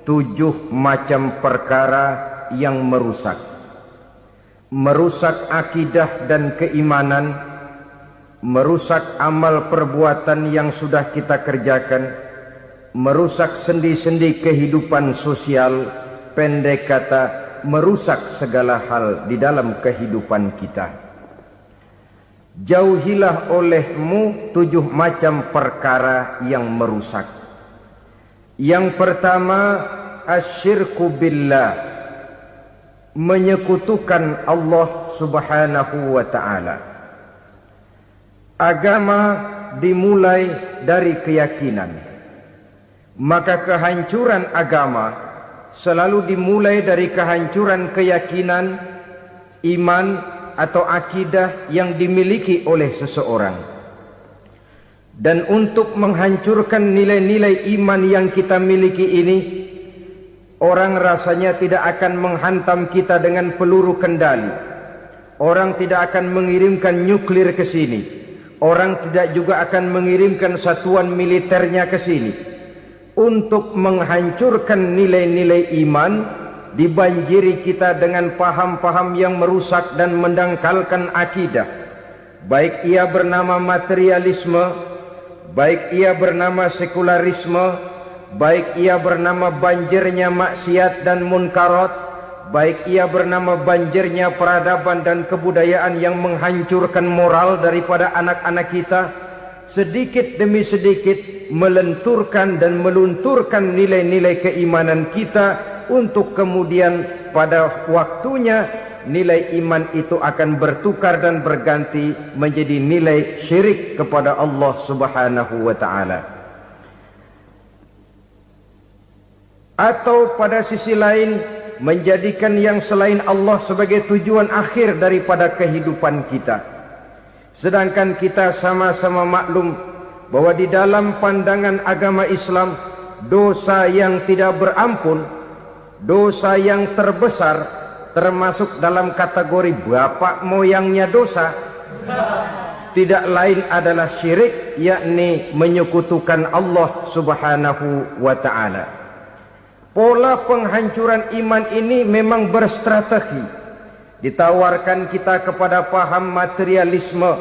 7 macam perkara yang merusak akidah dan keimanan, merusak amal perbuatan yang sudah kita kerjakan, merusak sendi-sendi kehidupan sosial, pendek kata merusak segala hal di dalam kehidupan kita. Jauhilah olehmu 7 macam perkara yang merusak. Yang pertama, asyirku billah, menyekutukan Allah subhanahu wa ta'ala. Agama dimulai dari keyakinan, maka kehancuran agama selalu dimulai dari kehancuran keyakinan, iman atau akidah yang dimiliki oleh seseorang. Dan untuk menghancurkan nilai-nilai iman yang kita miliki ini, orang rasanya tidak akan menghantam kita dengan peluru kendali. Orang tidak akan mengirimkan nuklir ke sini. Orang tidak juga akan mengirimkan satuan militernya ke sini. Untuk menghancurkan nilai-nilai iman, dibanjiri kita dengan paham-paham yang merusak dan mendangkalkan akidah. Baik ia bernama materialisme, baik ia bernama sekularisme, baik ia bernama banjirnya maksiat dan munkarat, baik ia bernama banjirnya peradaban dan kebudayaan yang menghancurkan moral daripada anak-anak kita, sedikit demi sedikit melenturkan dan melunturkan nilai-nilai keimanan kita, untuk kemudian pada waktunya nilai iman itu akan bertukar dan berganti menjadi nilai syirik kepada Allah subhanahu wa ta'ala. Atau pada sisi lain, menjadikan yang selain Allah sebagai tujuan akhir daripada kehidupan kita. Sedangkan kita sama-sama maklum bahwa di dalam pandangan agama Islam, dosa yang tidak berampun, dosa yang terbesar, termasuk dalam kategori bapak moyangnya dosa, tidak lain adalah syirik, yakni menyekutukan Allah subhanahu wa ta'ala. Pola penghancuran iman ini memang berstrategi. Ditawarkan kita kepada paham materialisme,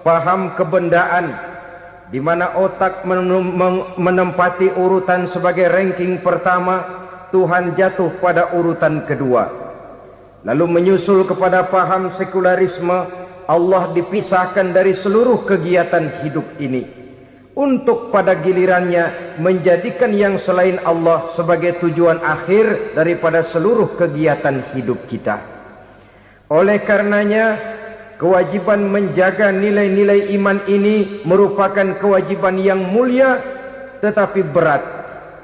paham kebendaan, di mana otak menempati urutan sebagai ranking pertama, Tuhan jatuh pada urutan kedua. Lalu menyusul kepada paham sekularisme, Allah dipisahkan dari seluruh kegiatan hidup ini, untuk pada gilirannya menjadikan yang selain Allah sebagai tujuan akhir daripada seluruh kegiatan hidup kita. Oleh karenanya, kewajiban menjaga nilai-nilai iman ini merupakan kewajiban yang mulia tetapi berat,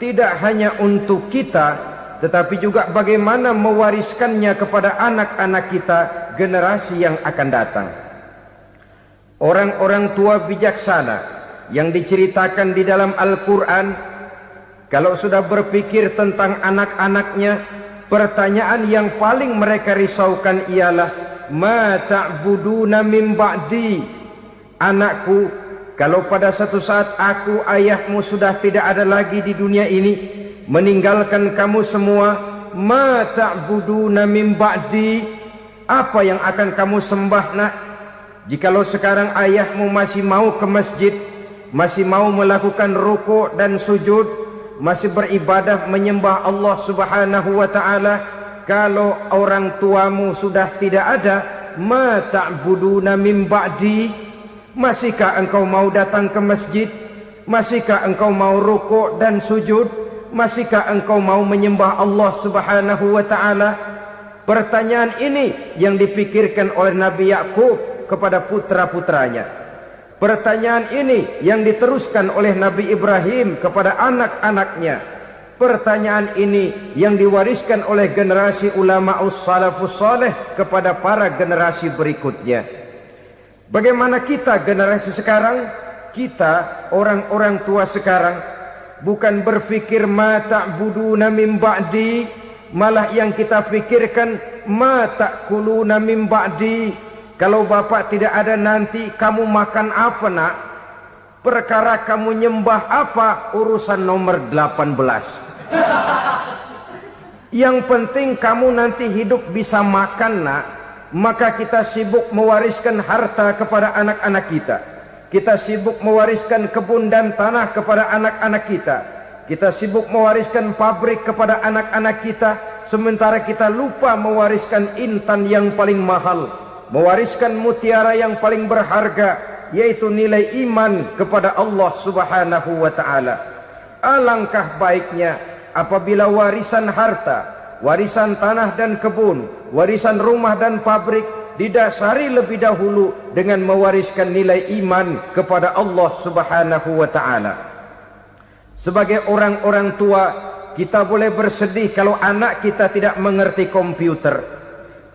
tidak hanya untuk kita, tetapi juga bagaimana mewariskannya kepada anak-anak kita, generasi yang akan datang. Orang-orang tua bijaksana yang diceritakan di dalam Al-Quran, kalau sudah berpikir tentang anak-anaknya, pertanyaan yang paling mereka risaukan ialah, ma ta'buduna min ba'di. Anakku, kalau pada satu saat aku, ayahmu sudah tidak ada lagi di dunia ini, meninggalkan kamu semua, ma ta'buduna min ba'di, apa yang akan kamu sembah nak? Jikalau sekarang ayahmu masih mau ke masjid, masih mau melakukan rukuk dan sujud, masih beribadah menyembah Allah subhanahu wa ta'ala, kalau orang tuamu sudah tidak ada, ma ta'buduna min ba'di, masihkah engkau mau datang ke masjid? Masihkah engkau mau rukuk dan sujud? Masihkah engkau mau menyembah Allah subhanahu wa ta'ala? Pertanyaan ini yang dipikirkan oleh Nabi Yakub kepada putra-putranya. Pertanyaan ini yang diteruskan oleh Nabi Ibrahim kepada anak-anaknya. Pertanyaan ini yang diwariskan oleh generasi ulama'us salafus saleh kepada para generasi berikutnya. Bagaimana kita generasi sekarang? Kita orang-orang tua sekarang bukan berfikir ma ta'buduna min ba'di, malah yang kita fikirkan ma ta'kuluna min ba'di. Kalau bapak tidak ada nanti kamu makan apa nak? Perkara kamu nyembah apa? Urusan nomor 18. Yang penting kamu nanti hidup bisa makan, nak. Maka kita sibuk mewariskan harta kepada anak-anak kita. Kita sibuk mewariskan kebun dan tanah kepada anak-anak kita. Kita sibuk mewariskan pabrik kepada anak-anak kita. Sementara kita lupa mewariskan intan yang paling mahal, mewariskan mutiara yang paling berharga, yaitu nilai iman kepada Allah Subhanahu wa ta'ala. Alangkah baiknya apabila warisan harta, warisan tanah dan kebun, warisan rumah dan pabrik didasari lebih dahulu dengan mewariskan nilai iman kepada Allah Subhanahu wa ta'ala. Sebagai orang-orang tua, kita boleh bersedih kalau anak kita tidak mengerti komputer.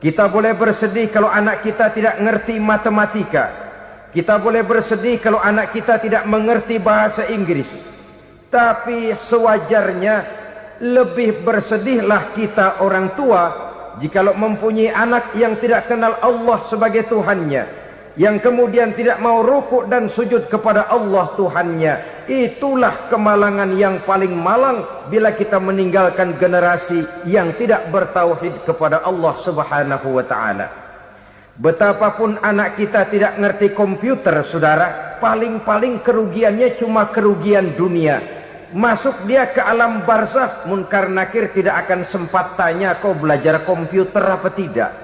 Kita boleh bersedih kalau anak kita tidak mengerti matematika. Kita boleh bersedih kalau anak kita tidak mengerti bahasa Inggris. Tapi sewajarnya lebih bersedihlah kita orang tua jikalau mempunyai anak yang tidak kenal Allah sebagai Tuhannya, yang kemudian tidak mau rukuk dan sujud kepada Allah Tuhannya. Itulah kemalangan yang paling malang bila kita meninggalkan generasi yang tidak bertauhid kepada Allah Subhanahu wa ta'ala. Betapapun anak kita tidak ngerti komputer, saudara, paling-paling kerugiannya cuma kerugian dunia. Masuk dia ke alam barzakh, munkar nakir tidak akan sempat tanya kau belajar komputer apa tidak.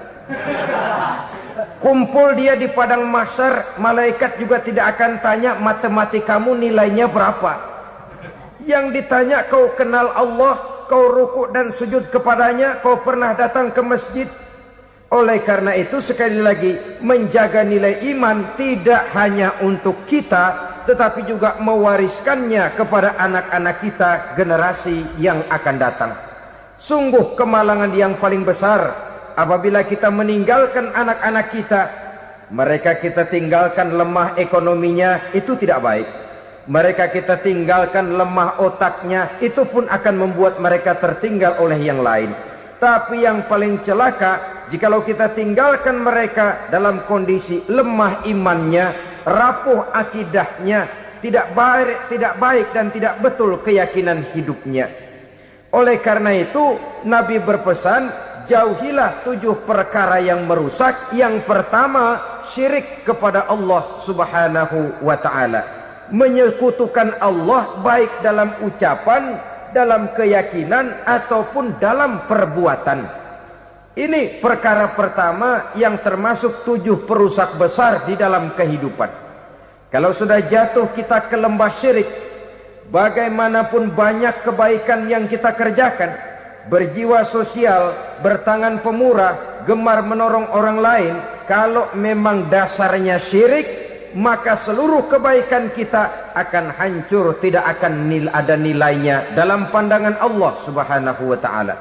Kumpul dia di padang mahsyar, malaikat juga tidak akan tanya matematikamu nilainya berapa. Yang ditanya kau kenal Allah, kau rukuk dan sujud kepadanya, kau pernah datang ke masjid. Oleh karena itu sekali lagi, menjaga nilai iman tidak hanya untuk kita, tetapi juga mewariskannya kepada anak-anak kita, generasi yang akan datang. Sungguh kemalangan yang paling besar apabila kita meninggalkan anak-anak kita. Mereka kita tinggalkan lemah ekonominya, itu tidak baik. Mereka kita tinggalkan lemah otaknya, itu pun akan membuat mereka tertinggal oleh yang lain. Tapi yang paling celaka, jikalau kita tinggalkan mereka dalam kondisi lemah imannya, rapuh akidahnya, tidak baik dan tidak betul keyakinan hidupnya. Oleh karena itu Nabi berpesan, jauhilah 7 perkara yang merusak. Yang pertama, syirik kepada Allah Subhanahu wa ta'ala. Menyekutukan Allah baik dalam ucapan, dalam keyakinan, ataupun dalam perbuatan. Ini perkara pertama yang termasuk 7 perusak besar di dalam kehidupan. Kalau sudah jatuh kita ke lembah syirik, bagaimanapun banyak kebaikan yang kita kerjakan, berjiwa sosial, bertangan pemurah, gemar menolong orang lain, kalau memang dasarnya syirik, maka seluruh kebaikan kita akan hancur, tidak akan ada nilainya dalam pandangan Allah Subhanahu wa ta'ala.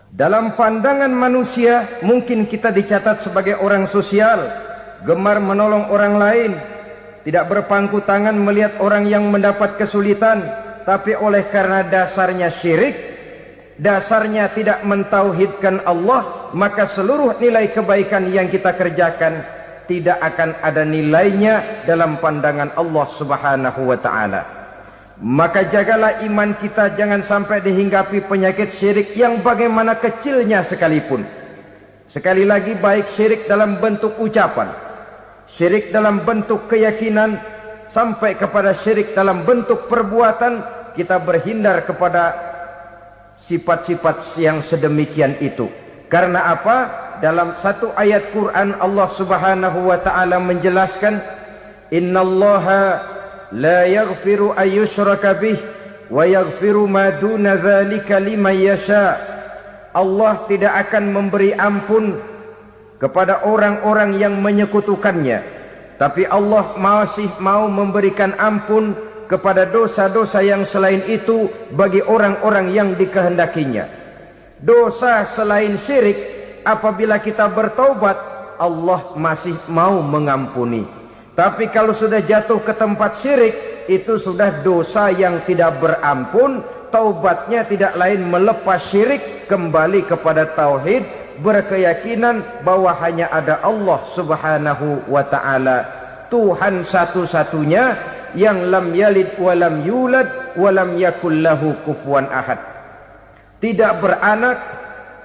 Dalam pandangan manusia, mungkin kita dicatat sebagai orang sosial, gemar menolong orang lain, tidak berpangku tangan melihat orang yang mendapat kesulitan. Tapi oleh karena dasarnya syirik, dasarnya tidak mentauhidkan Allah, maka seluruh nilai kebaikan yang kita kerjakan tidak akan ada nilainya dalam pandangan Allah Subhanahu wa ta'ala. Maka jagalah iman kita jangan sampai dihinggapi penyakit syirik yang bagaimana kecilnya sekalipun. Sekali lagi, baik syirik dalam bentuk ucapan, syirik dalam bentuk keyakinan, sampai kepada syirik dalam bentuk perbuatan, kita berhindar kepada sifat-sifat yang sedemikian itu. Karena apa? Dalam satu ayat Quran Allah Subhanahu wa ta'ala menjelaskan, innallaha la yaghfiru ayyushraka bih wa yaghfiru ma duna dzalika liman yasha. Allah tidak akan memberi ampun kepada orang-orang yang menyekutukannya, tapi Allah masih mau memberikan ampun kepada dosa-dosa yang selain itu bagi orang-orang yang dikehendakinya. Dosa selain syirik, apabila kita bertaubat, Allah masih mau mengampuni. Tapi kalau sudah jatuh ke tempat syirik, itu sudah dosa yang tidak berampun. Taubatnya tidak lain melepas syirik, kembali kepada tauhid, berkeyakinan bahwa hanya ada Allah Subhanahu wa ta'ala, Tuhan satu-satunya, yang lam yalid walam yulad walam yakul lahu kufuwan ahad. Tidak beranak,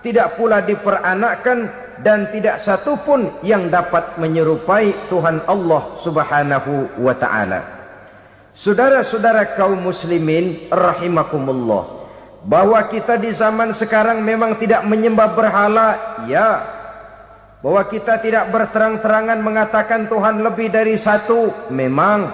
tidak pula diperanakkan, dan tidak satu pun yang dapat menyerupai Tuhan Allah Subhanahu wa ta'ala. Saudara-saudara kaum muslimin rahimakumullah, bahwa kita di zaman sekarang memang tidak menyembah berhala, ya. Bahwa kita tidak berterang-terangan mengatakan Tuhan lebih dari satu, memang.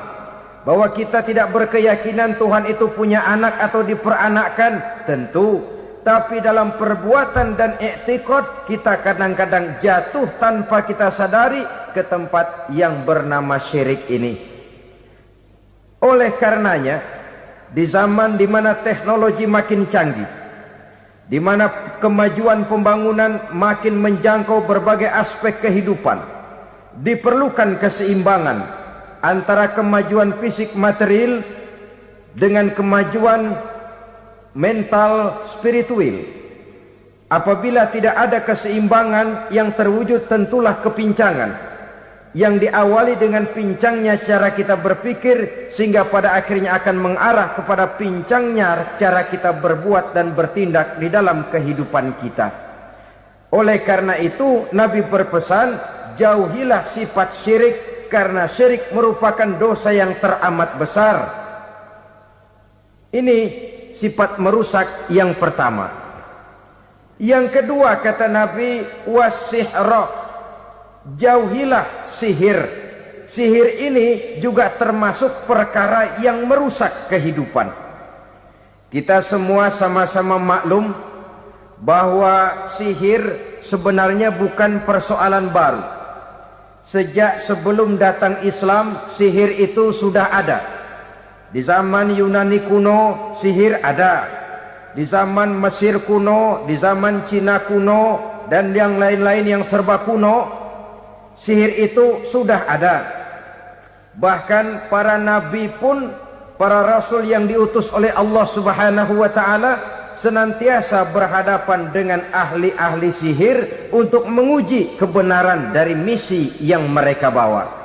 Bahwa kita tidak berkeyakinan Tuhan itu punya anak atau diperanakkan, tentu. Tapi dalam perbuatan dan i'tiqad kita kadang-kadang jatuh tanpa kita sadari ke tempat yang bernama syirik ini. Oleh karenanya, di zaman di mana teknologi makin canggih, di mana kemajuan pembangunan makin menjangkau berbagai aspek kehidupan, diperlukan keseimbangan antara kemajuan fisik material dengan kemajuan mental spiritual. Apabila tidak ada keseimbangan, yang terwujud tentulah kepincangan, yang diawali dengan pincangnya cara kita berpikir, sehingga pada akhirnya akan mengarah kepada pincangnya cara kita berbuat dan bertindak di dalam kehidupan kita. Oleh karena itu Nabi berpesan, jauhilah sifat syirik, karena syirik merupakan dosa yang teramat besar. Ini sifat merusak yang pertama. Yang kedua kata Nabi, wasihra, jauhilah sihir. Sihir ini juga termasuk perkara yang merusak kehidupan. Kita semua sama-sama maklum bahwa sihir sebenarnya bukan persoalan baru. Sejak sebelum datang Islam, sihir itu sudah ada. Di zaman Yunani kuno, sihir ada. Di zaman Mesir kuno, di zaman Cina kuno, dan yang lain-lain yang serba kuno, sihir itu sudah ada. Bahkan para nabi pun, para rasul yang diutus oleh Allah Subhanahu wa ta'ala, senantiasa berhadapan dengan ahli-ahli sihir untuk menguji kebenaran dari misi yang mereka bawa.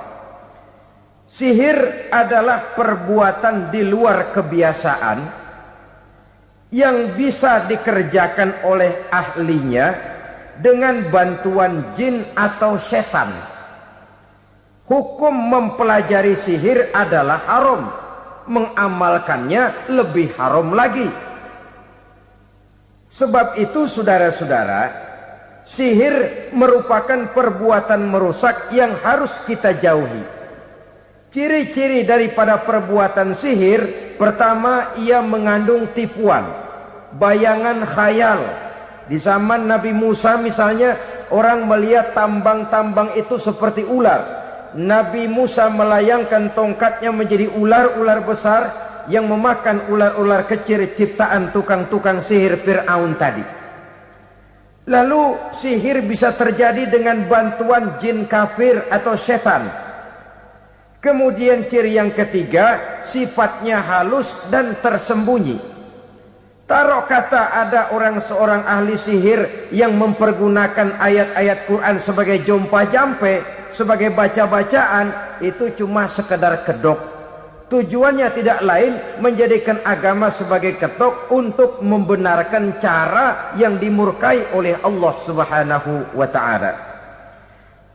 Sihir adalah perbuatan di luar kebiasaan yang bisa dikerjakan oleh ahlinya dengan bantuan jin atau setan. Hukum mempelajari sihir adalah haram, mengamalkannya lebih haram lagi. Sebab itu saudara-saudara, sihir merupakan perbuatan merusak yang harus kita jauhi. Ciri-ciri daripada perbuatan sihir, pertama, ia mengandung tipuan, bayangan khayal. Di zaman Nabi Musa misalnya, orang melihat tambang-tambang itu seperti ular. Nabi Musa melayangkan tongkatnya menjadi ular-ular besar yang memakan ular-ular kecil ciptaan tukang-tukang sihir Fir'aun tadi. Lalu sihir bisa terjadi dengan bantuan jin kafir atau setan. Kemudian ciri yang ketiga, sifatnya halus dan tersembunyi. Taruh kata ada seorang ahli sihir yang mempergunakan ayat-ayat Quran sebagai jompa-jampe, sebagai baca-bacaan, itu cuma sekedar kedok. Tujuannya tidak lain menjadikan agama sebagai ketok untuk membenarkan cara yang dimurkai oleh Allah Subhanahu wa ta'ala.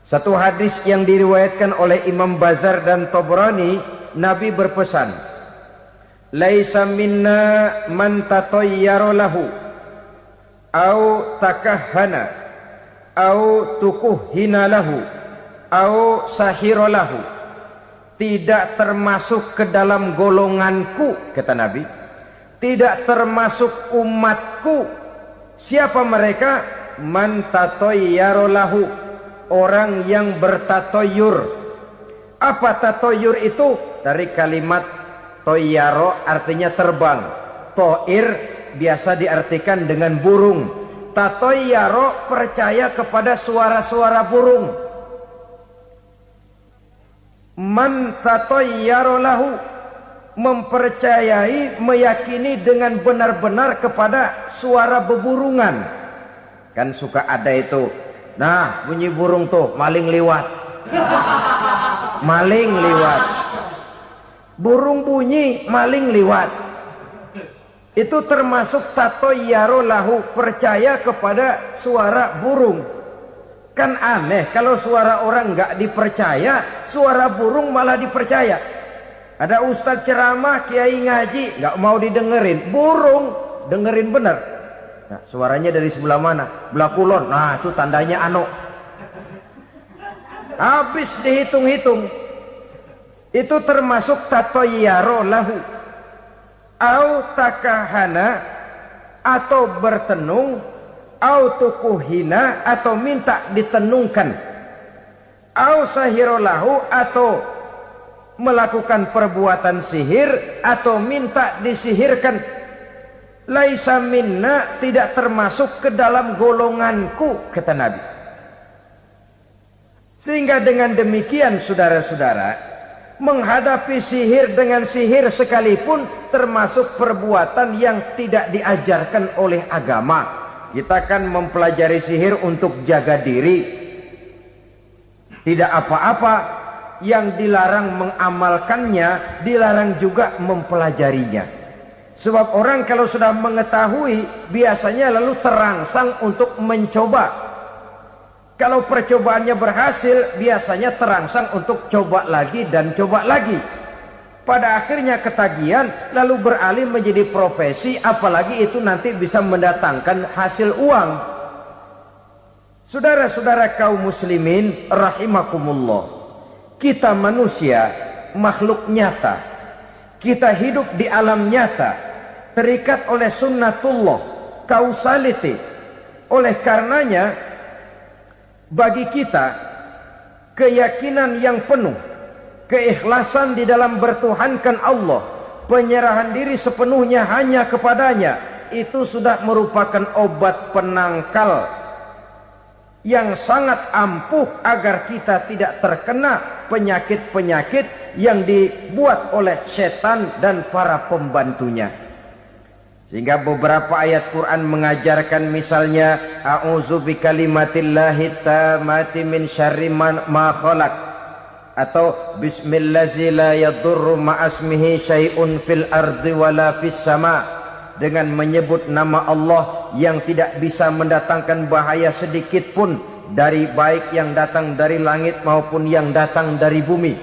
Satu hadis yang diriwayatkan oleh Imam Bazar dan Tabrani, Nabi berpesan, laisa minna man tatayyara lahu au takahhana au tukuhhina lahu au sahira lahu. Tidak termasuk ke dalam golonganku, kata Nabi. Tidak termasuk umatku. Siapa mereka? Man tatayyara lahu, orang yang bertatoyur. Apa tatoyur itu? Dari kalimat toyaro, artinya terbang. Toir biasa diartikan dengan burung. Tatoyaro percaya kepada suara-suara burung. Man tatoyaro lahu, mempercayai, meyakini dengan benar-benar kepada suara beburungan. Kan suka ada itu, nah bunyi burung tuh, maling liwat. Maling liwat. Burung bunyi, maling liwat. Itu termasuk tatoyaro lahu, percaya kepada suara burung. Kan aneh kalau suara orang nggak dipercaya, suara burung malah dipercaya. Ada ustadz ceramah, kiai ngaji, nggak mau didengerin, burung dengerin bener. Nah, suaranya dari sebelah mana? Belah kulon. Nah, itu tandanya ano. Habis dihitung-hitung. Itu termasuk tatoyaro lahu. Au takahana, atau bertenung, au tukuhina, atau minta ditenungkan, au sahirolahu, atau melakukan perbuatan sihir, atau minta disihirkan. Laisa minna, tidak termasuk ke dalam golonganku, kata Nabi. Sehingga dengan demikian saudara-saudara, menghadapi sihir dengan sihir sekalipun termasuk perbuatan yang tidak diajarkan oleh agama. Kita kan mempelajari sihir untuk jaga diri, tidak apa-apa. Yang dilarang mengamalkannya, dilarang juga mempelajarinya. Sebab orang kalau sudah mengetahui, biasanya lalu terangsang untuk mencoba. Kalau percobaannya berhasil, biasanya terangsang untuk coba lagi dan coba lagi. Pada akhirnya ketagihan, lalu beralih menjadi profesi, apalagi itu nanti bisa mendatangkan hasil uang. Saudara-saudara kaum muslimin rahimakumullah, kita manusia makhluk nyata. Kita hidup di alam nyata, terikat oleh sunnatullah, causality. Oleh karenanya, bagi kita keyakinan yang penuh, keikhlasan di dalam bertuhankan Allah, penyerahan diri sepenuhnya hanya kepadanya, itu sudah merupakan obat penangkal yang sangat ampuh agar kita tidak terkena penyakit-penyakit yang dibuat oleh setan dan para pembantunya. Sehingga beberapa ayat Quran mengajarkan, misalnya a'udzu bikalimatillahi tammati min syarri ma khalaq, atau bismillazi la yadurru ma'asmihi syai'un fil ardi wala fis sama, dengan menyebut nama Allah yang tidak bisa mendatangkan bahaya sedikit pun, dari baik yang datang dari langit maupun yang datang dari bumi.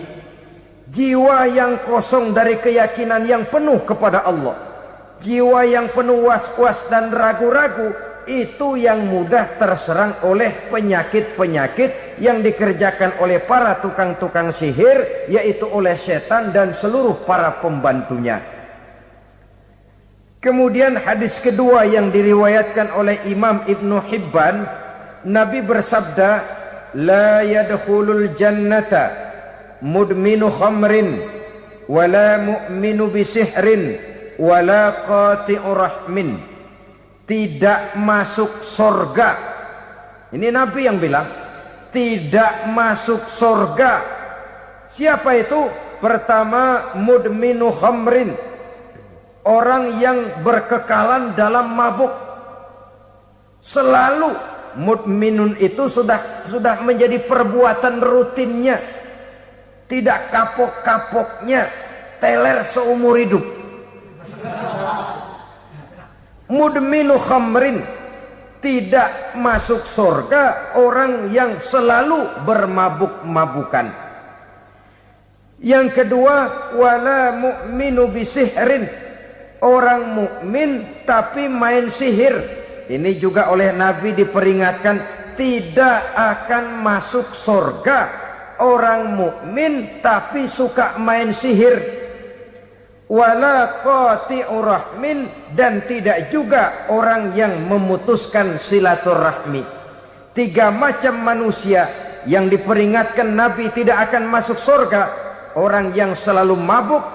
Jiwa yang kosong dari keyakinan yang penuh kepada Allah, jiwa yang penuh was-was dan ragu-ragu, itu yang mudah terserang oleh penyakit-penyakit yang dikerjakan oleh para tukang-tukang sihir, yaitu oleh setan dan seluruh para pembantunya. Kemudian hadis kedua yang diriwayatkan oleh Imam Ibnu Hibban, Nabi bersabda, la yadkhulul jannata mudminu khamrin wala mu'minu bisihrin wala qati'u rahmin. Tidak masuk surga. Ini Nabi yang bilang, tidak masuk surga. Siapa itu? Pertama, mudminu khamrin, orang yang berkekalan dalam mabuk. Selalu mudminun itu sudah menjadi perbuatan rutinnya, tidak kapok-kapoknya, teler seumur hidup. Mudminu khamrin, tidak masuk surga orang yang selalu bermabuk-mabukan. Yang kedua, wala mu'minu bisihrin, orang mukmin tapi main sihir. Ini juga oleh Nabi diperingatkan, tidak akan masuk surga orang mukmin tapi suka main sihir. Wala qati'u rahmin, dan tidak juga orang yang memutuskan silaturahmi. Tiga macam manusia yang diperingatkan Nabi tidak akan masuk surga: orang yang selalu mabuk,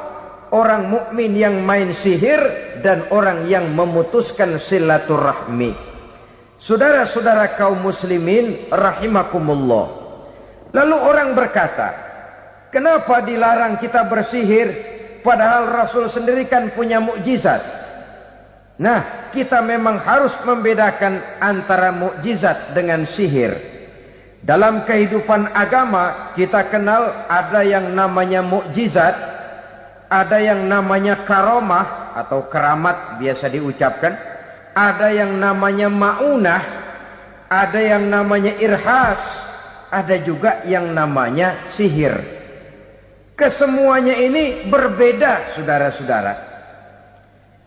orang mukmin yang main sihir, dan orang yang memutuskan silaturahmi. Saudara-saudara kaum muslimin rahimakumullah. Lalu orang berkata, kenapa dilarang kita bersihir? Padahal Rasul sendiri kan punya mukjizat. Nah, kita memang harus membedakan antara mukjizat dengan sihir. Dalam kehidupan agama kita kenal ada yang namanya mukjizat, ada yang namanya karamah, atau keramat biasa diucapkan, ada yang namanya maunah, ada yang namanya irhas, ada juga yang namanya sihir. Kesemuanya ini berbeda, saudara-saudara.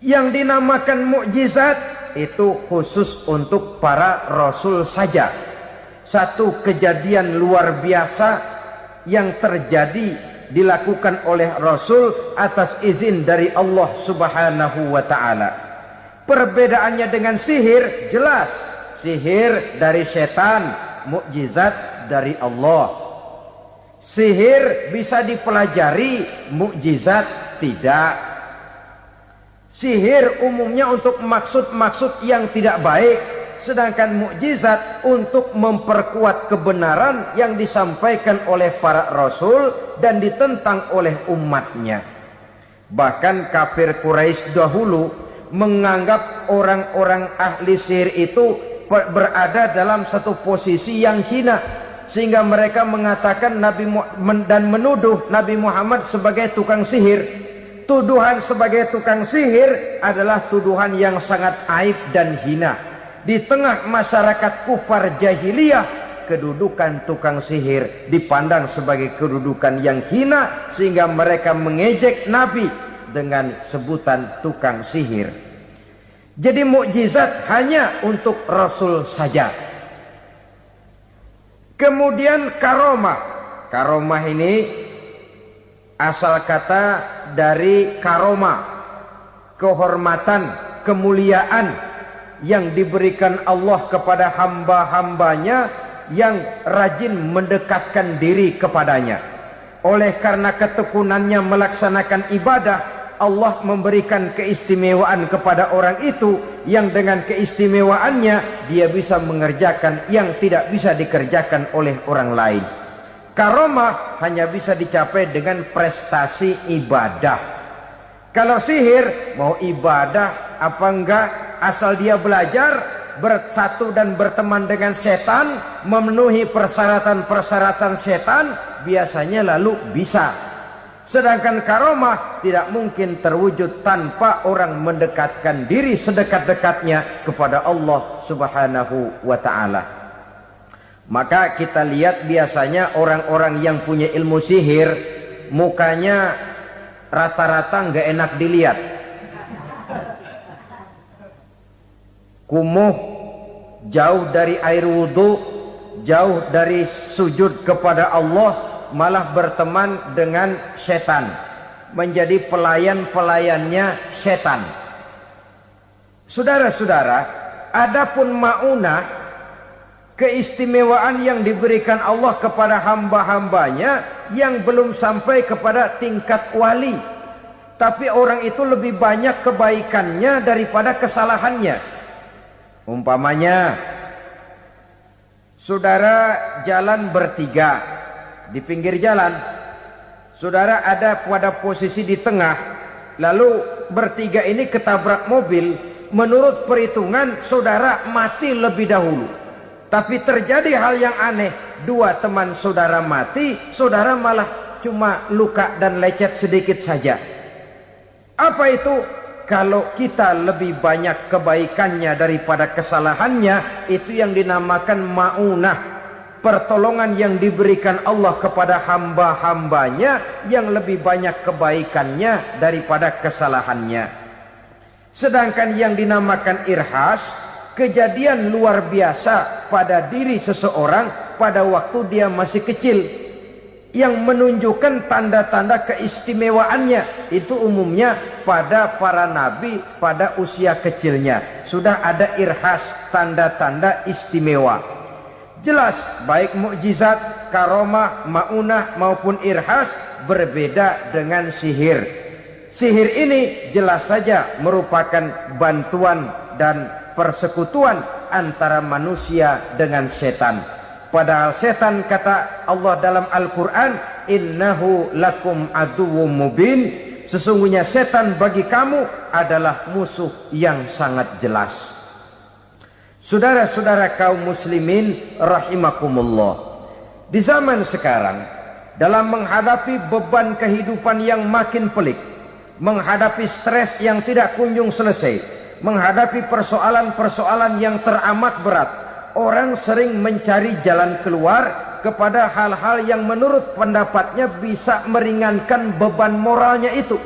Yang dinamakan mukjizat itu khusus untuk para rasul saja. Satu kejadian luar biasa yang terjadi dilakukan oleh rasul atas izin dari Allah Subhanahu wa taala. Perbedaannya dengan sihir jelas. Sihir dari setan, mukjizat dari Allah. Sihir bisa dipelajari, mukjizat tidak. Sihir umumnya untuk maksud-maksud yang tidak baik, sedangkan mukjizat untuk memperkuat kebenaran yang disampaikan oleh para rasul dan ditentang oleh umatnya. Bahkan kafir Quraisy dahulu menganggap orang-orang ahli sihir itu berada dalam satu posisi yang hina, sehingga mereka mengatakan dan menuduh Nabi Muhammad sebagai tukang sihir. Tuduhan sebagai tukang sihir adalah tuduhan yang sangat aib dan hina. Di tengah masyarakat kufar jahiliyah, kedudukan tukang sihir dipandang sebagai kedudukan yang hina, sehingga mereka mengejek Nabi dengan sebutan tukang sihir. Jadi mukjizat hanya untuk Rasul saja. Kemudian karomah. Karomah ini asal kata dari karoma, kehormatan, kemuliaan yang diberikan Allah kepada hamba-hambanya yang rajin mendekatkan diri kepadanya. Oleh karena ketekunannya melaksanakan ibadah, Allah memberikan keistimewaan kepada orang itu, yang dengan keistimewaannya dia bisa mengerjakan yang tidak bisa dikerjakan oleh orang lain. Karomah hanya bisa dicapai dengan prestasi ibadah. Kalau sihir, mau ibadah apa enggak, asal dia belajar, bersatu dan berteman dengan setan, memenuhi persyaratan-persyaratan setan, biasanya lalu bisa. Sedangkan karomah tidak mungkin terwujud tanpa orang mendekatkan diri sedekat-dekatnya kepada Allah Subhanahu wa ta'ala. Maka kita lihat biasanya orang-orang yang punya ilmu sihir, mukanya rata-rata nggak enak dilihat. Kumuh, jauh dari air wudhu, jauh dari sujud kepada Allah, malah berteman dengan setan, menjadi pelayan-pelayannya setan. Saudara-saudara, adapun maunah, keistimewaan yang diberikan Allah kepada hamba-hambanya yang belum sampai kepada tingkat wali, tapi orang itu lebih banyak kebaikannya daripada kesalahannya. Umpamanya, saudara jalan bertiga di pinggir jalan, saudara ada pada posisi di tengah, lalu bertiga ini ketabrak mobil. Menurut perhitungan saudara mati lebih dahulu. Tapi terjadi hal yang aneh, dua teman saudara mati, saudara malah cuma luka dan lecet sedikit saja. Apa itu? Kalau kita lebih banyak kebaikannya daripada kesalahannya, itu yang dinamakan maunah, pertolongan yang diberikan Allah kepada hamba-hambanya yang lebih banyak kebaikannya daripada kesalahannya. Sedangkan yang dinamakan irhas, kejadian luar biasa pada diri seseorang pada waktu dia masih kecil, yang menunjukkan tanda-tanda keistimewaannya. Itu umumnya pada para nabi pada usia kecilnya sudah ada irhas, tanda-tanda istimewa. Jelas baik mukjizat, karomah, maunah maupun irhas berbeda dengan sihir. Sihir ini jelas saja merupakan bantuan dan persekutuan antara manusia dengan setan. Padahal setan, kata Allah dalam Al-Quran, innahu lakum aduwwum mubin, sesungguhnya setan bagi kamu adalah musuh yang sangat jelas. Saudara-saudara kaum muslimin rahimakumullah, di zaman sekarang dalam menghadapi beban kehidupan yang makin pelik, menghadapi stres yang tidak kunjung selesai, menghadapi persoalan-persoalan yang teramat berat, orang sering mencari jalan keluar kepada hal-hal yang menurut pendapatnya bisa meringankan beban moralnya itu.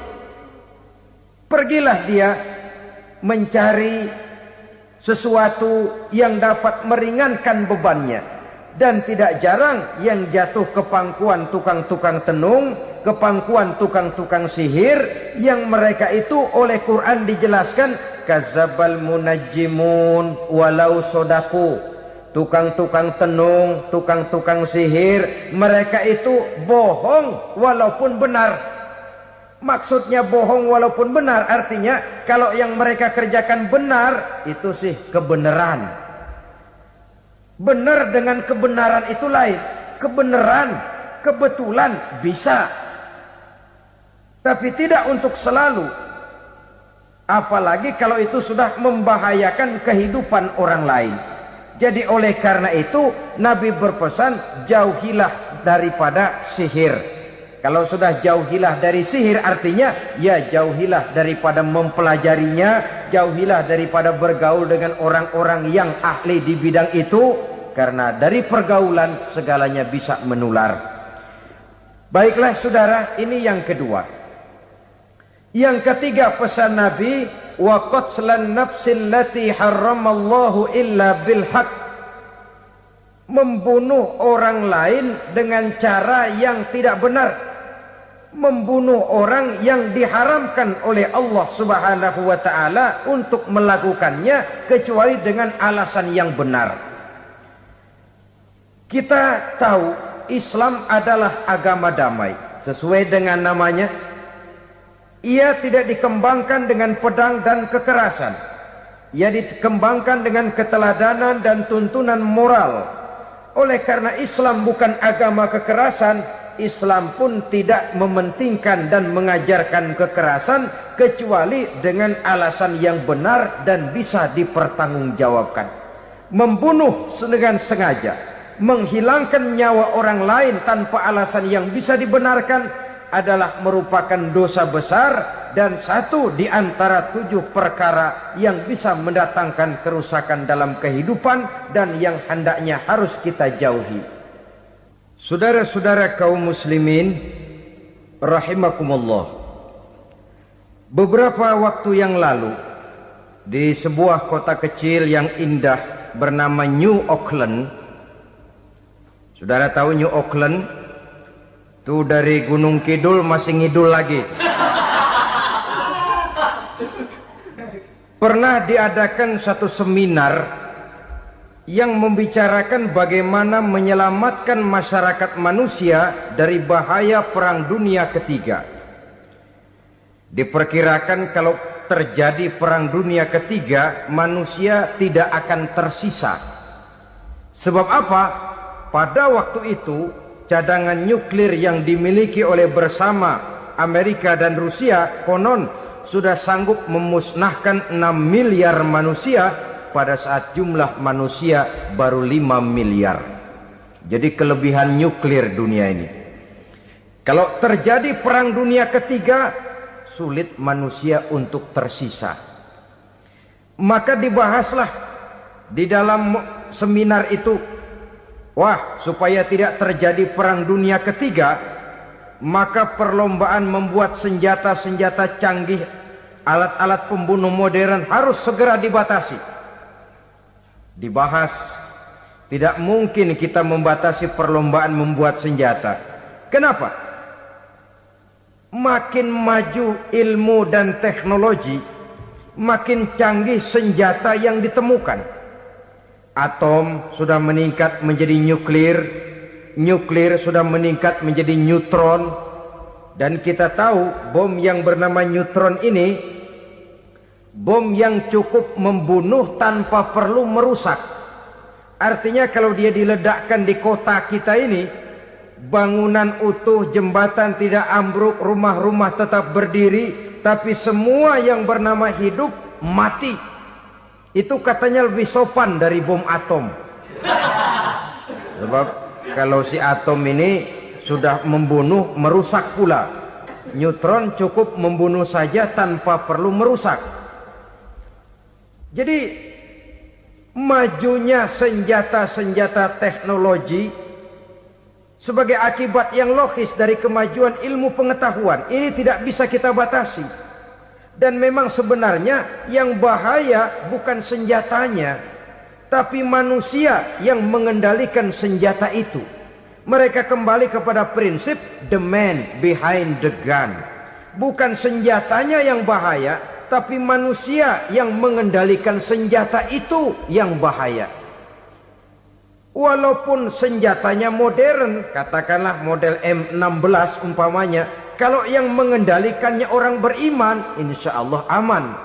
Pergilah dia mencari sesuatu yang dapat meringankan bebannya. Dan tidak jarang yang jatuh ke pangkuan tukang-tukang tenung, ke pangkuan tukang-tukang sihir, yang mereka itu oleh Quran dijelaskan kadzabal munajjimun walau sodaku. Tukang-tukang tenung, tukang-tukang sihir, mereka itu bohong walaupun benar. Maksudnya bohong walaupun benar artinya kalau yang mereka kerjakan benar, itu sih kebenaran. Benar dengan kebenaran itu lain. Kebenaran, kebetulan bisa, tapi tidak untuk selalu. Apalagi kalau itu sudah membahayakan kehidupan orang lain. Jadi oleh karena itu Nabi berpesan, jauhilah daripada sihir. Kalau sudah jauhilah dari sihir artinya ya jauhilah daripada mempelajarinya, jauhilah daripada bergaul dengan orang-orang yang ahli di bidang itu, karena dari pergaulan segalanya bisa menular. Baiklah saudara, ini yang kedua. Yang ketiga pesan Nabi, wa qatlan nafsil lati harramallahu illa bil haq. Membunuh orang lain dengan cara yang tidak benar, membunuh orang yang diharamkan oleh Allah Subhanahu wa taala untuk melakukannya kecuali dengan alasan yang benar. Kita tahu Islam adalah agama damai sesuai dengan namanya. Ia tidak dikembangkan dengan pedang dan kekerasan. Ia dikembangkan dengan keteladanan dan tuntunan moral. Oleh karena Islam bukan agama kekerasan, Islam pun tidak mementingkan dan mengajarkan kekerasan kecuali dengan alasan yang benar dan bisa dipertanggungjawabkan. Membunuh dengan sengaja, menghilangkan nyawa orang lain tanpa alasan yang bisa dibenarkan adalah merupakan dosa besar dan satu di antara 7 perkara yang bisa mendatangkan kerusakan dalam kehidupan dan yang hendaknya harus kita jauhi. Saudara-saudara kaum muslimin rahimakumullah, beberapa waktu yang lalu di sebuah kota kecil yang indah bernama New Auckland. Saudara tahu New Auckland? Itu dari Gunung Kidul masih ngidul lagi. Pernah diadakan satu seminar yang membicarakan bagaimana menyelamatkan masyarakat manusia dari bahaya Perang Dunia Ketiga. Diperkirakan kalau terjadi Perang Dunia Ketiga, manusia tidak akan tersisa. Sebab apa? Pada waktu itu cadangan nuklir yang dimiliki oleh bersama Amerika dan Rusia konon sudah sanggup memusnahkan 6 miliar manusia pada saat jumlah manusia baru 5 miliar. Jadi kelebihan nuklir dunia ini. Kalau terjadi Perang Dunia Ketiga, sulit manusia untuk tersisa. Maka dibahaslah di dalam seminar itu, wah, supaya tidak terjadi Perang Dunia Ketiga, maka perlombaan membuat senjata-senjata canggih, alat-alat pembunuh modern harus segera dibatasi. Dibahas, tidak mungkin kita membatasi perlombaan membuat senjata. Kenapa? Makin maju ilmu dan teknologi, makin canggih senjata yang ditemukan. Atom sudah meningkat menjadi nuklir, nuklir sudah meningkat menjadi neutron, dan kita tahu bom yang bernama neutron ini bom yang cukup membunuh tanpa perlu merusak. Artinya kalau dia diledakkan di kota kita ini, bangunan utuh, jembatan tidak ambruk, rumah-rumah tetap berdiri, tapi semua yang bernama hidup mati. Itu katanya lebih sopan dari bom atom. Sebab kalau si atom ini sudah membunuh, merusak pula. Neutron cukup membunuh saja tanpa perlu merusak. Jadi majunya senjata-senjata teknologi sebagai akibat yang logis dari kemajuan ilmu pengetahuan ini tidak bisa kita batasi. Dan memang sebenarnya yang bahaya bukan senjatanya, tapi manusia yang mengendalikan senjata itu. Mereka kembali kepada prinsip the man behind the gun. Bukan senjatanya yang bahaya, tapi manusia yang mengendalikan senjata itu yang bahaya. Walaupun senjatanya modern, katakanlah model M16 umpamanya, kalau yang mengendalikannya orang beriman, insya Allah aman.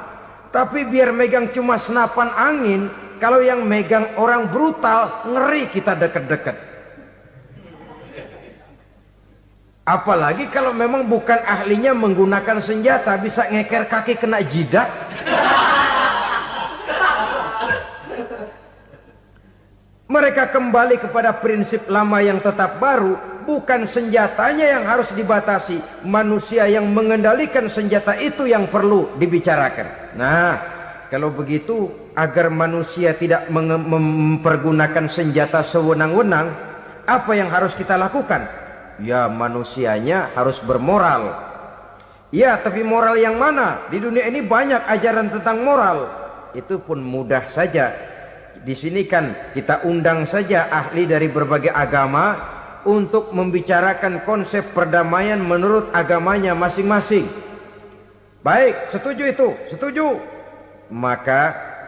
Tapi biar megang cuma senapan angin, kalau yang megang orang brutal, ngeri kita deket-deket. Apalagi kalau memang bukan ahlinya menggunakan senjata, bisa ngeker kaki kena jidat. Mereka kembali kepada prinsip lama yang tetap baru. Bukan senjatanya yang harus dibatasi, manusia yang mengendalikan senjata itu yang perlu dibicarakan. Nah, kalau begitu, agar manusia tidak mempergunakan senjata sewenang-wenang, apa yang harus kita lakukan? Ya, manusianya harus bermoral. Ya, tapi moral yang mana? Di dunia ini banyak ajaran tentang moral. Itu pun mudah saja. Di sini kan kita undang saja ahli dari berbagai agama untuk membicarakan konsep perdamaian menurut agamanya masing-masing. Baik, setuju itu? Setuju. Maka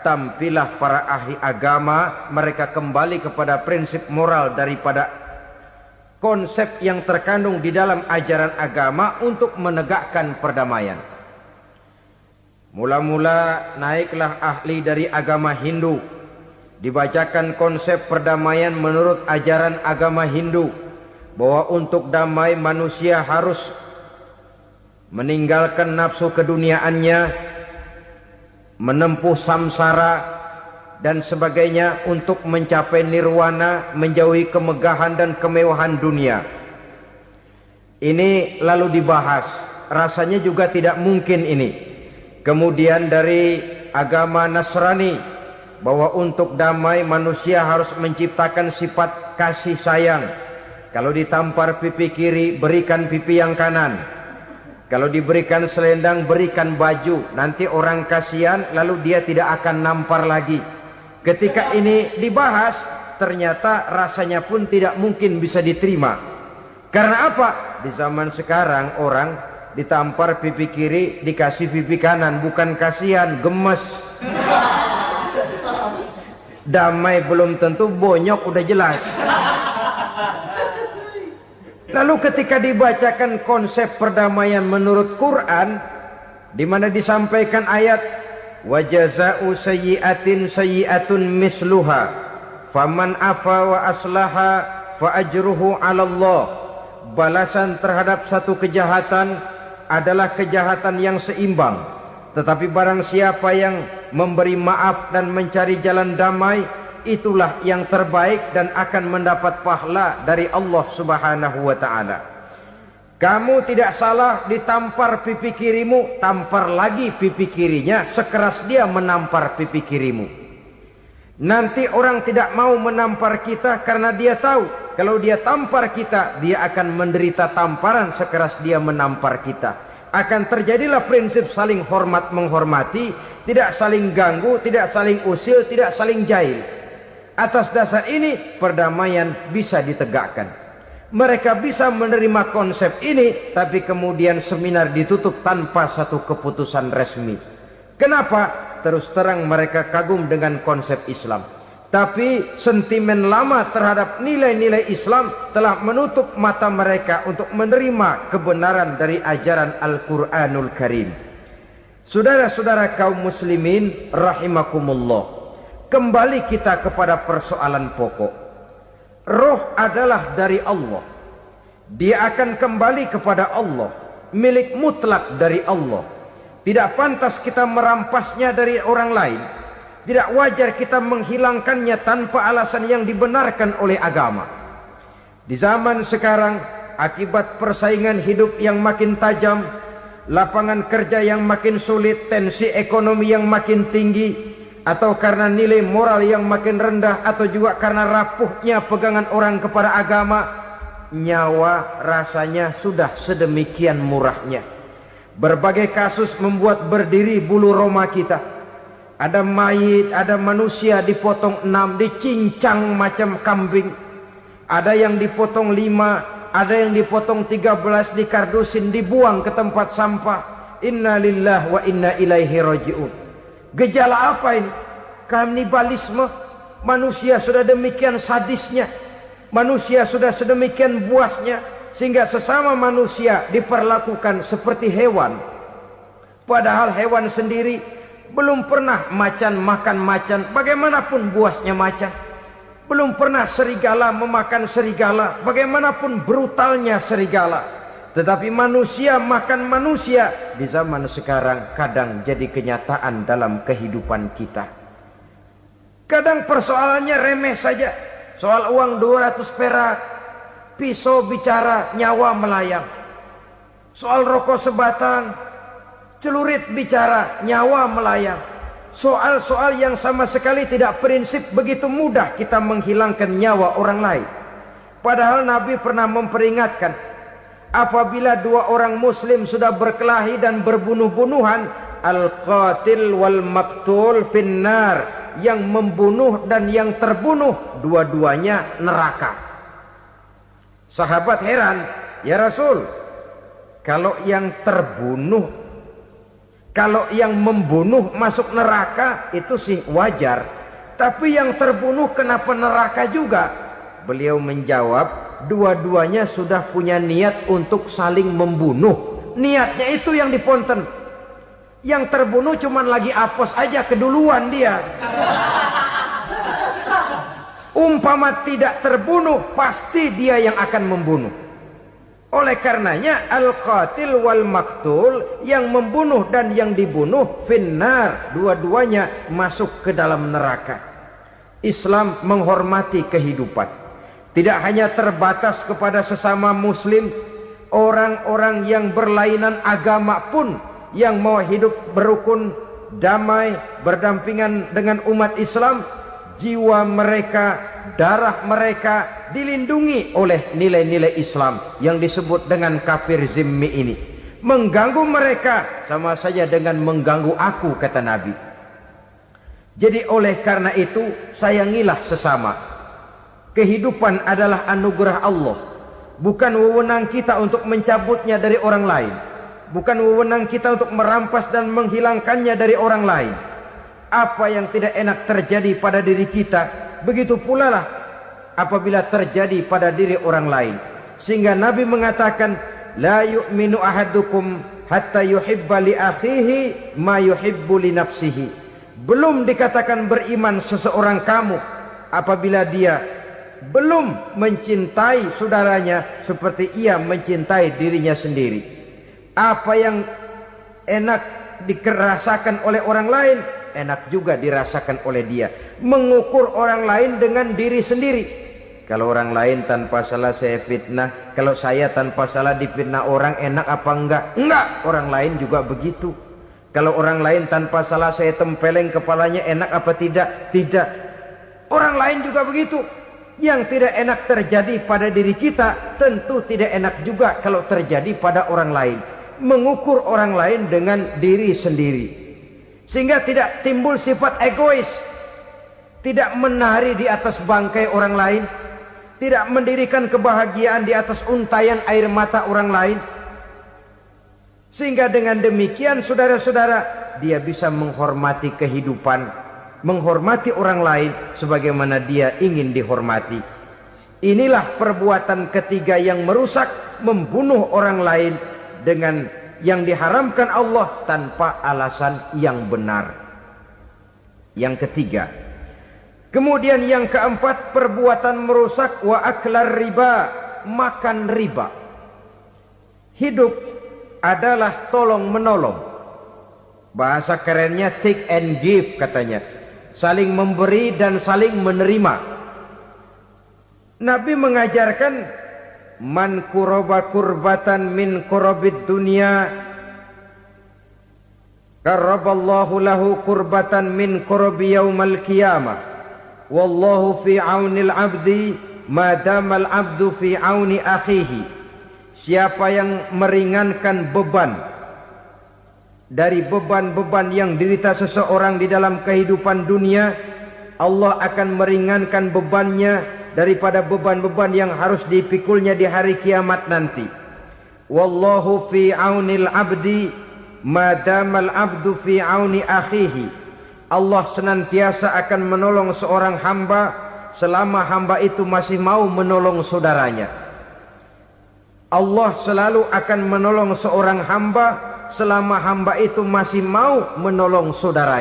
tampillah para ahli agama, mereka kembali kepada prinsip moral daripada konsep yang terkandung di dalam ajaran agama untuk menegakkan perdamaian. Mula-mula naiklah ahli dari agama Hindu, dibacakan konsep perdamaian menurut ajaran agama Hindu, bahwa untuk damai manusia harus meninggalkan nafsu keduniaannya, menempuh samsara dan sebagainya untuk mencapai nirwana, menjauhi kemegahan dan kemewahan dunia. Ini lalu dibahas, rasanya juga tidak mungkin ini. Kemudian dari agama Nasrani, bahwa untuk damai manusia harus menciptakan sifat kasih sayang. Kalau ditampar pipi kiri, berikan pipi yang kanan. Kalau diberikan selendang, berikan baju. Nanti orang kasihan, lalu dia tidak akan nampar lagi. Ketika ini dibahas, ternyata rasanya pun tidak mungkin bisa diterima. Karena apa? Di zaman sekarang orang ditampar pipi kiri, dikasih pipi kanan, bukan kasihan, gemes. Damai belum tentu, bonyok udah jelas. Lalu ketika dibacakan konsep perdamaian menurut Quran, di mana disampaikan ayat wa jazaa'u sayyi'atin sayyi'atun misluha faman afa wa aslaha fa ajruhu 'ala Allah. Balasan terhadap satu kejahatan adalah kejahatan yang seimbang, tetapi barang siapa yang memberi maaf dan mencari jalan damai, itulah yang terbaik dan akan mendapat pahala dari Allah Subhanahu wa taala. Kamu tidak salah ditampar pipi kirimu, tampar lagi pipi kirinya sekeras dia menampar pipi kirimu. Nanti orang tidak mau menampar kita karena dia tahu kalau dia tampar kita, dia akan menderita tamparan sekeras dia menampar kita. Akan terjadilah prinsip saling hormat menghormati, tidak saling ganggu, tidak saling usil, tidak saling jahil. Atas dasar ini perdamaian bisa ditegakkan. Mereka bisa menerima konsep ini, tapi kemudian seminar ditutup tanpa satu keputusan resmi. Kenapa? Terus terang mereka kagum dengan konsep Islam, tapi sentimen lama terhadap nilai-nilai Islam telah menutup mata mereka untuk menerima kebenaran dari ajaran Al-Quranul Karim. Saudara-saudara kaum muslimin rahimakumullah, kembali kita kepada persoalan pokok. Roh adalah dari Allah. Dia akan kembali kepada Allah, milik mutlak dari Allah. Tidak pantas kita merampasnya dari orang lain. Tidak wajar kita menghilangkannya tanpa alasan yang dibenarkan oleh agama. Di zaman sekarang akibat persaingan hidup yang makin tajam, lapangan kerja yang makin sulit, tensi ekonomi yang makin tinggi, atau karena nilai moral yang makin rendah, atau juga karena rapuhnya pegangan orang kepada agama, nyawa rasanya sudah sedemikian murahnya. Berbagai kasus membuat berdiri bulu roma kita. Ada mayit, ada manusia dipotong 6, dicincang macam kambing. Ada yang dipotong 5, ada yang dipotong 13, dikardusin, dibuang ke tempat sampah. Inna lillahi wa inna ilaihi raji'un. Gejala apa ini? Kanibalisme. Manusia sudah demikian sadisnya, manusia sudah sedemikian buasnya, sehingga sesama manusia diperlakukan seperti hewan. Padahal hewan sendiri belum pernah macan makan macan, bagaimanapun buasnya macan. Belum pernah serigala memakan serigala, bagaimanapun brutalnya serigala. Tetapi manusia makan manusia di zaman sekarang kadang jadi kenyataan dalam kehidupan kita. Kadang persoalannya remeh saja. Soal uang 200 perak, pisau bicara, nyawa melayang. Soal rokok sebatang, celurit bicara, nyawa melayang. Soal-soal yang sama sekali tidak prinsip, begitu mudah kita menghilangkan nyawa orang lain. Padahal Nabi pernah memperingatkan, apabila dua orang muslim sudah berkelahi dan berbunuh-bunuhan, al-qatil wal maktul finnar, yang membunuh dan yang terbunuh dua-duanya neraka. Sahabat heran, ya Rasul, kalau yang terbunuh, kalau yang membunuh masuk neraka itu sih wajar, tapi yang terbunuh kenapa neraka juga? Beliau menjawab, dua-duanya sudah punya niat untuk saling membunuh. Niatnya itu yang diponten. Yang terbunuh cuman lagi apes aja, keduluan dia. Umpama tidak terbunuh, pasti dia yang akan membunuh. Oleh karenanya al-qatil wal maktul, yang membunuh dan yang dibunuh finnar, dua-duanya masuk ke dalam neraka. Islam menghormati kehidupan, tidak hanya terbatas kepada sesama muslim, orang-orang yang berlainan agama pun yang mau hidup berukun, damai, berdampingan dengan umat Islam, jiwa mereka, darah mereka dilindungi oleh nilai-nilai Islam yang disebut dengan kafir zimmi ini. Mengganggu mereka sama saja dengan mengganggu aku, kata Nabi. Jadi oleh karena itu, sayangilah sesama. Kehidupan adalah anugerah Allah, bukan wewenang kita untuk mencabutnya dari orang lain, bukan wewenang kita untuk merampas dan menghilangkannya dari orang lain. Apa yang tidak enak terjadi pada diri kita, begitu pula lah apabila terjadi pada diri orang lain. Sehingga Nabi mengatakan, la yu'minu ahadukum hatta yuhibba li akhihi ma yuhibbu li nafsihi. Belum dikatakan beriman seseorang kamu apabila dia belum mencintai saudaranya seperti ia mencintai dirinya sendiri. Apa yang enak dirasakan oleh orang lain, enak juga dirasakan oleh dia. Mengukur orang lain dengan diri sendiri. Kalau orang lain tanpa salah saya fitnah, kalau saya tanpa salah difitnah orang, enak apa enggak? Enggak, orang lain juga begitu. Kalau orang lain tanpa salah saya tempeleng kepalanya, enak apa tidak? Tidak. Orang lain juga begitu. Yang tidak enak terjadi pada diri kita, tentu tidak enak juga kalau terjadi pada orang lain. Mengukur orang lain dengan diri sendiri, sehingga tidak timbul sifat egois, tidak menari di atas bangkai orang lain, tidak mendirikan kebahagiaan di atas untayan air mata orang lain. Sehingga dengan demikian saudara-saudara, dia bisa menghormati kehidupan, menghormati orang lain sebagaimana dia ingin dihormati. Inilah perbuatan ketiga yang merusak, membunuh orang lain dengan yang diharamkan Allah tanpa alasan yang benar. Yang ketiga. Kemudian yang keempat, perbuatan merusak wa aklar riba, makan riba. Hidup adalah tolong menolong. Bahasa kerennya take and give katanya. Saling memberi dan saling menerima. Nabi mengajarkan man kuraba kurbatan min kurabid dunya karaballahu lahu kurbatan min kurabi yaumal qiyamah. Wallahu fi aunil abdi madamal abdu fi auni akhihi. Siapa yang meringankan beban dari beban-beban yang dirita seseorang di dalam kehidupan dunia, Allah akan meringankan bebannya daripada beban-beban yang harus dipikulnya di hari kiamat nanti. Wallahu fi aunil abdi madamal abdu fi auni akhihi. Allah senantiasa akan menolong seorang hamba selama hamba itu masih mau menolong saudaranya. Allah selalu akan menolong seorang hamba selama hamba itu masih mau menolong saudaranya.